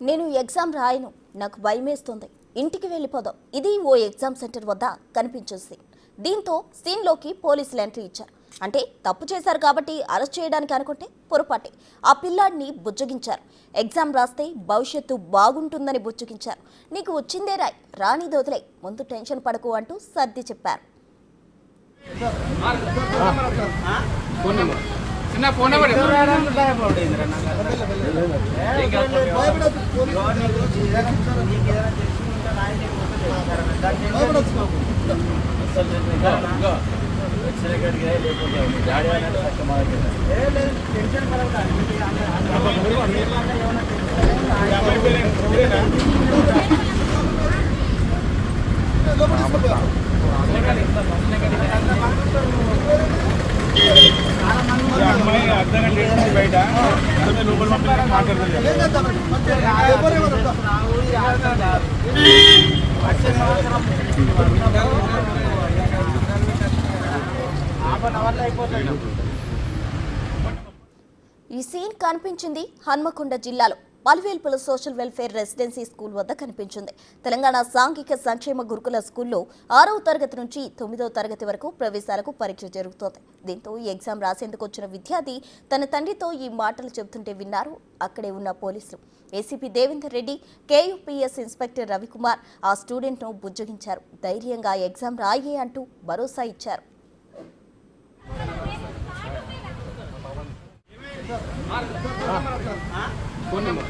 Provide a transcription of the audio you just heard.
నేను ఎగ్జామ్ రాయను, నాకు భయమేస్తుంది, ఇంటికి వెళ్ళిపోదాం. ఇది ఓ ఎగ్జామ్ సెంటర్ వద్ద కనిపించే సీన్. దీంతో సీన్లోకి పోలీసులు ఎంట్రీ ఇచ్చారు. అంటే తప్పు చేశారు కాబట్టి అరెస్ట్ చేయడానికి అనుకుంటే పొరపాటే. ఆ పిల్లాడిని బుజ్జగించారు. ఎగ్జామ్ రాస్తే భవిష్యత్తు బాగుంటుందని బుజ్జగించారు. నీకు వచ్చిందే రాయ్, రాని దొదిలే, ముందు టెన్షన్ పడకు అంటూ సర్ది చెప్పారు. ఫోన్ నెంబర్ బయట లోపల ఈ సీన్ కనిపించింది హన్మకొండ జిల్లాలో పల్వేల్పుల సోషల్ వెల్ఫేర్ రెసిడెన్సీ స్కూల్ వద్ద కనిపించింది. తెలంగాణ సాంఘిక సంక్షేమ గురుకుల స్కూల్లో 6వ తరగతి నుంచి 9వ తరగతి వరకు ప్రవేశాలకు పరీక్ష జరుగుతోంది. దీంతో ఈ ఎగ్జామ్ రాసేందుకు వచ్చిన విద్యార్థి తన తండ్రితో ఈ మాటలు చెబుతుంటే విన్నారు అక్కడే ఉన్న పోలీసులు. ఏసీపీ దేవేందర్ రెడ్డి, కేయూపీఎస్ ఇన్స్పెక్టర్ రవికుమార్ ఆ స్టూడెంట్ను బుజ్జగించారు. ధైర్యంగా ఎగ్జామ్ రాయే అంటూ భరోసా ఇచ్చారు. Phone number